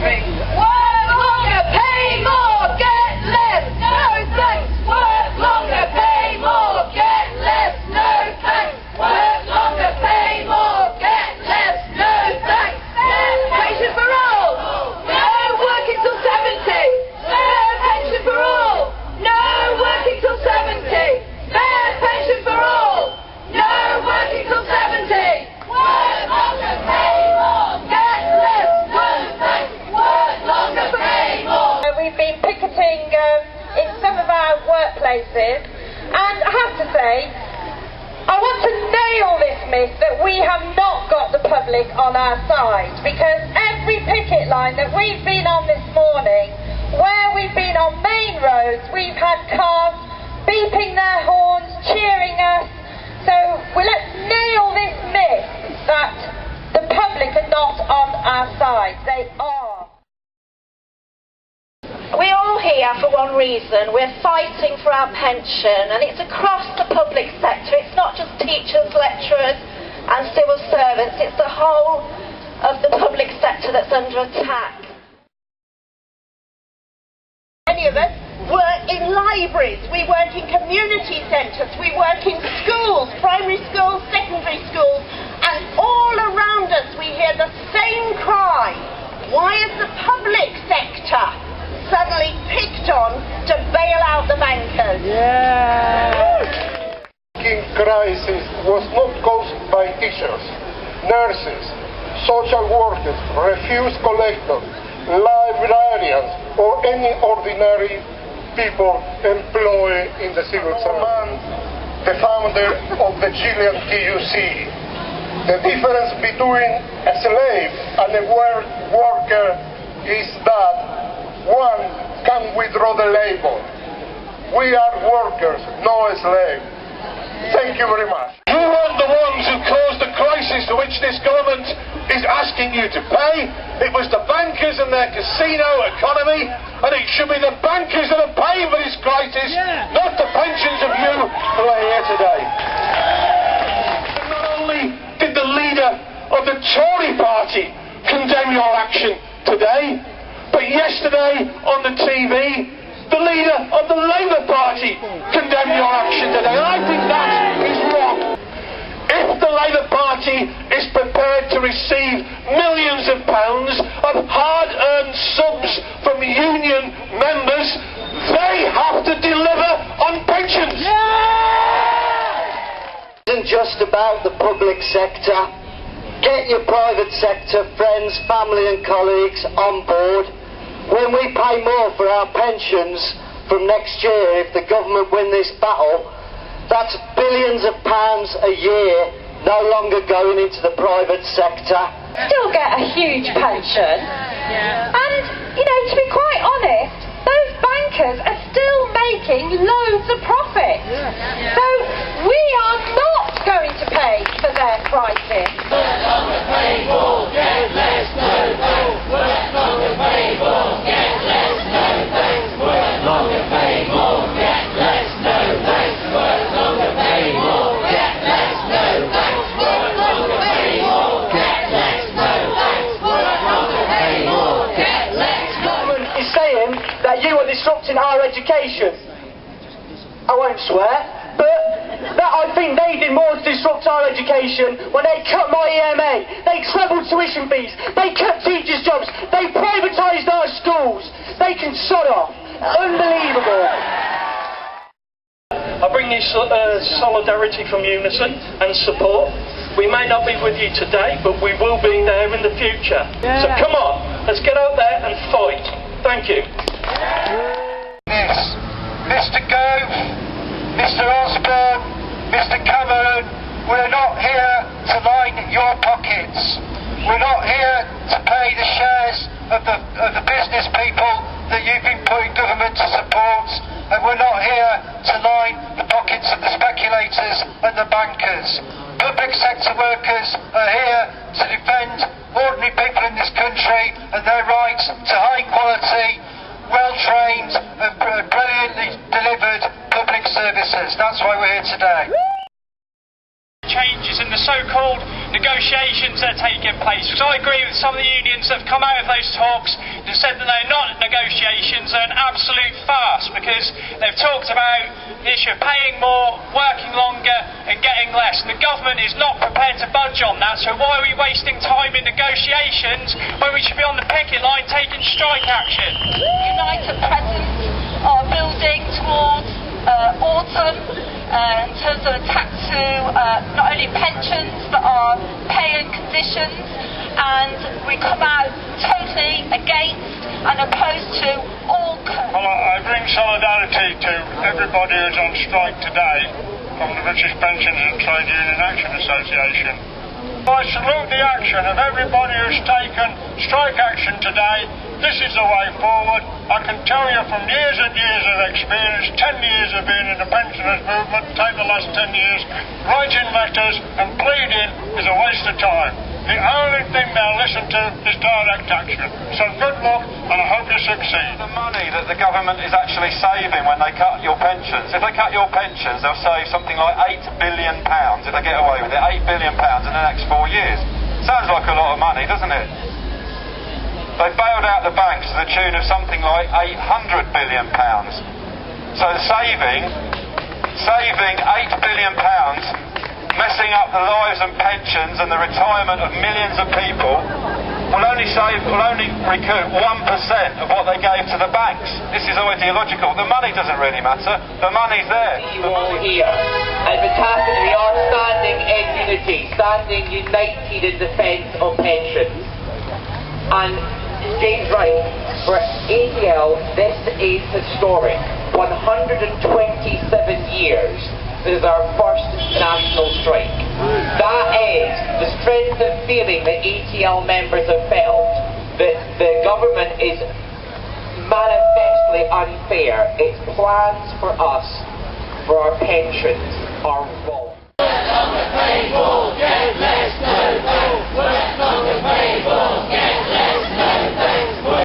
Work longer, pay more, get less. No thanks. Work longer, pay more, get less. No thanks. Work longer, pay more, get less. No thanks. Pension for all. No working till 70. Fair pension for all. No working till 70. Fair pension for all. No working till 70. Work longer, pay more, get less. No thanks. Work longer, pay more. We've been picketing in some of our workplaces, and I have to say, I want to nail this myth that we have not got the public on our side, because every picket line that we've been on this morning, where we've been on main roads, we've had cars beeping their horns, cheering us. So let's nail this myth that the public are not on our side. They are. We're all here for one reason. We're fighting for our pension, and it's across the public sector. It's not just teachers, lecturers and civil servants. It's the whole of the public sector that's under attack. Many of us work in libraries, we work in community centres, we work in schools, primary schools, secondary schools, and all around us we hear the same cry. Why is the public sector suddenly picked on to bail out the bankers? Yeah. The crisis was not caused by teachers, nurses, social workers, refuse collectors, librarians, or any ordinary people employed in the civil service. The founder of the Chilean TUC. The difference between a slave and a worker is that one can withdraw the labor. We are workers, no slaves. Thank you very much. You weren't the ones who caused the crisis to which this government is asking you to pay. It was the bankers and their casino economy, and it should be the bankers that are paying for this crisis, not the pensions of you who are here today. And not only did the leader of the Tory party condemn your action today, but yesterday on the TV, the leader of the Labour Party condemned your action today, and I think that is wrong. If the Labour Party is prepared to receive millions of pounds of hard-earned subs from union members, they have to deliver on pensions. It isn't just about the public sector. Get your private sector friends, family and colleagues on board. When we pay more for our pensions from next year, if the government win this battle, that's billions of pounds a year no longer going into the private sector. Still get a huge pension. And, you know, to be quite honest, those bankers are still making loads of profit. So we are not going to pay for their crisis. Work longer, pay more, get less. No thanks. Work longer, pay more, get less. No thanks. Work longer, pay more, get less. No thanks. Work longer, pay more, get less. No thanks. Work longer, pay more, get less. No thanks. Work longer, pay more, get less. The government is saying that you are disrupting our education. I won't swear, but that I think they did more to disrupt our education when they cut my EMA, they trebled tuition fees, they cut teachers' jobs, they privatised our schools. They can sod off. Unbelievable. I bring you solidarity from Unison and support. We may not be with you today, but we will be there in the future. So come on, let's get out there and fight. Thank you. Mr. Gove, Mr. Osborne, Mr. Cameron, we're not here to line your pockets. We're not here to pay the shares of the business people that you've been putting government to support, and we're not here to line the pockets of the speculators and the bankers. Public sector workers are here to defend ordinary people in this country and their rights to high quality, well-trained and brilliantly delivered public services. That's why we're here today. Changes in the so-called negotiations that are taking place. Because I agree with some of the unions that have come out of those talks and said that they're not negotiations, they're an absolute farce, because they've talked about the issue of paying more, working longer and getting less. And the government is not prepared to budge on that, so why are we wasting time in negotiations when we should be on the picket line taking strike action? United presence are building towards autumn in terms of attack to not only pensions but our pay and conditions, and we come out totally against and opposed to all cuts. Well, I bring solidarity to everybody who's on strike today from the British Pensions and Trade Union Action Association. I salute the action of everybody who's taken strike action today. This is the way forward. I can tell you from years and years of experience, 10 years of being in the pensioners movement, take the last 10 years, writing letters and pleading is a waste of time. The only thing they'll listen to is direct action. So good luck, and I hope you succeed. The money that the government is actually saving when they cut your pensions, if they cut your pensions, they'll save something like £8 billion if they get away with it. £8 billion in the next 4 years. Sounds like a lot of money, doesn't it? They bailed out the banks to the tune of something like £800 billion. So saving £8 billion, messing up the lives and pensions and the retirement of millions of people, will only recoup 1% of what they gave to the banks. This is ideological. The money doesn't really matter. The money's there. You all here. And fantastic, we are standing in unity, standing united in defence of pensions. And James Wright, for ADL, this is historic. 127 years. This is our first national strike. That is the strength and feeling that ATL members have felt that the government is manifestly unfair. Its plans for us, for our pensions, are wrong.